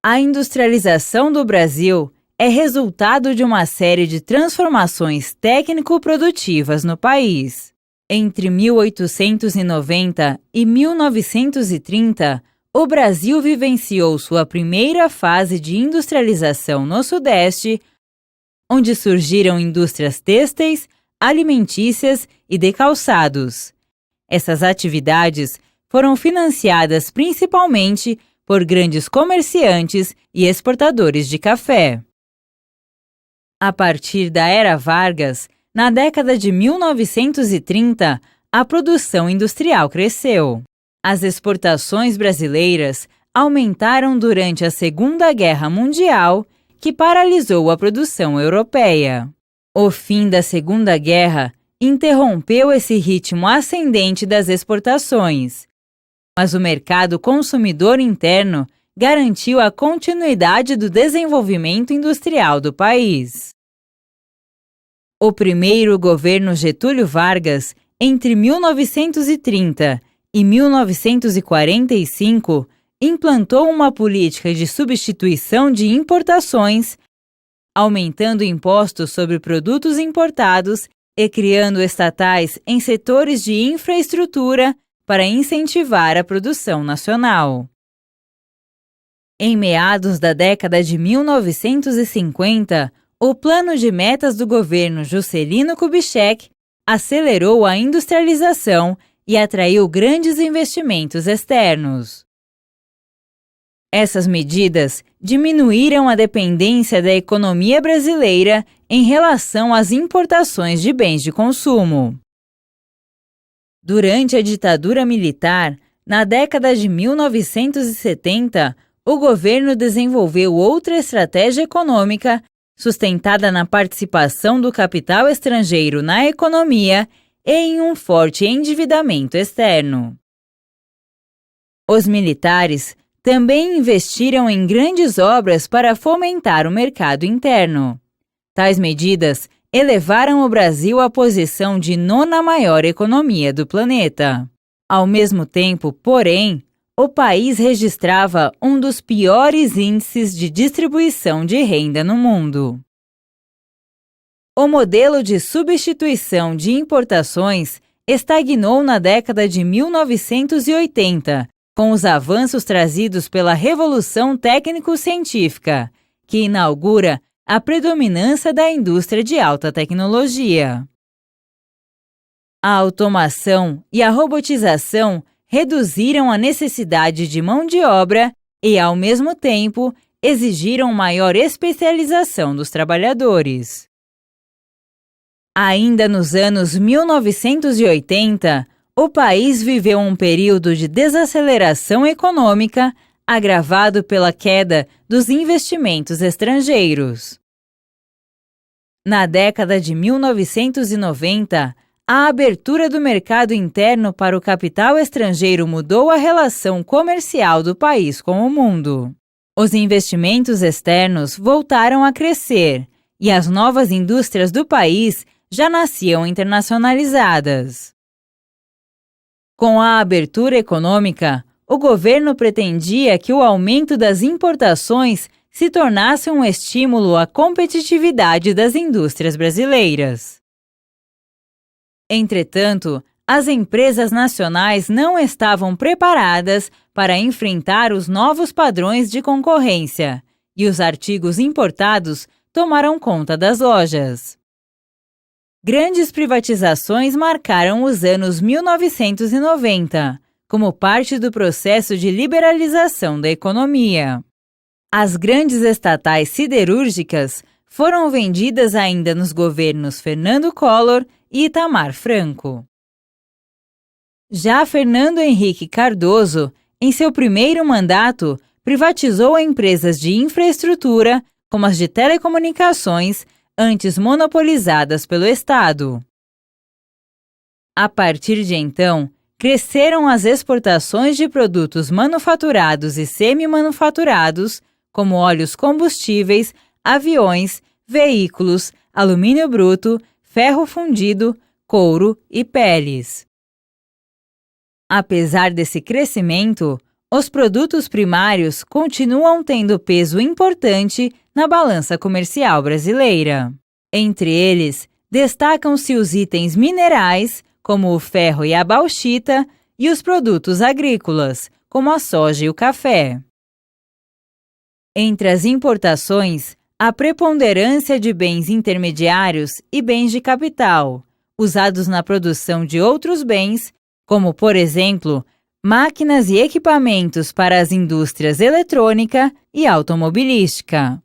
A industrialização do Brasil é resultado de uma série de transformações técnico-produtivas no país. Entre 1890 e 1930, o Brasil vivenciou sua primeira fase de industrialização no Sudeste, onde surgiram indústrias têxteis, alimentícias e de calçados. Essas atividades foram financiadas principalmente por grandes comerciantes e exportadores de café. A partir da Era Vargas, na década de 1930, a produção industrial cresceu. As exportações brasileiras aumentaram durante a Segunda Guerra Mundial, que paralisou a produção europeia. O fim da Segunda Guerra interrompeu esse ritmo ascendente das exportações, mas o mercado consumidor interno garantiu a continuidade do desenvolvimento industrial do país. O primeiro governo Getúlio Vargas, entre 1930 e 1945, implantou uma política de substituição de importações, aumentando impostos sobre produtos importados e criando estatais em setores de infraestrutura para incentivar a produção nacional. Em meados da década de 1950, o plano de metas do governo Juscelino Kubitschek acelerou a industrialização e atraiu grandes investimentos externos. Essas medidas diminuíram a dependência da economia brasileira em relação às importações de bens de consumo. Durante a ditadura militar, na década de 1970, o governo desenvolveu outra estratégia econômica sustentada na participação do capital estrangeiro na economia e em um forte endividamento externo. Os militares também investiram em grandes obras para fomentar o mercado interno. Tais medidas elevaram o Brasil à posição de nona maior economia do planeta. Ao mesmo tempo, porém, o país registrava um dos piores índices de distribuição de renda no mundo. O modelo de substituição de importações estagnou na década de 1980, com os avanços trazidos pela Revolução Técnico-Científica, que inaugura a predominância da indústria de alta tecnologia. A automação e a robotização reduziram a necessidade de mão de obra e, ao mesmo tempo, exigiram maior especialização dos trabalhadores. Ainda nos anos 1980, o país viveu um período de desaceleração econômica agravado pela queda dos investimentos estrangeiros. Na década de 1990, a abertura do mercado interno para o capital estrangeiro mudou a relação comercial do país com o mundo. Os investimentos externos voltaram a crescer e as novas indústrias do país já nasciam internacionalizadas. Com a abertura econômica, o governo pretendia que o aumento das importações se tornasse um estímulo à competitividade das indústrias brasileiras. Entretanto, as empresas nacionais não estavam preparadas para enfrentar os novos padrões de concorrência, e os artigos importados tomaram conta das lojas. Grandes privatizações marcaram os anos 1990, como parte do processo de liberalização da economia. As grandes estatais siderúrgicas foram vendidas ainda nos governos Fernando Collor e Itamar Franco. Já Fernando Henrique Cardoso, em seu primeiro mandato, privatizou empresas de infraestrutura, como as de telecomunicações, antes monopolizadas pelo Estado. A partir de então, cresceram as exportações de produtos manufaturados e semi-manufaturados, como óleos combustíveis, aviões, veículos, alumínio bruto, ferro fundido, couro e peles. Apesar desse crescimento, Os produtos primários continuam tendo peso importante na balança comercial brasileira. Entre eles, destacam-se os itens minerais, como o ferro e a bauxita, e os produtos agrícolas, como a soja e o café. Entre as importações, a preponderância de bens intermediários e bens de capital, usados na produção de outros bens, como, por exemplo, máquinas e equipamentos para as indústrias eletrônica e automobilística.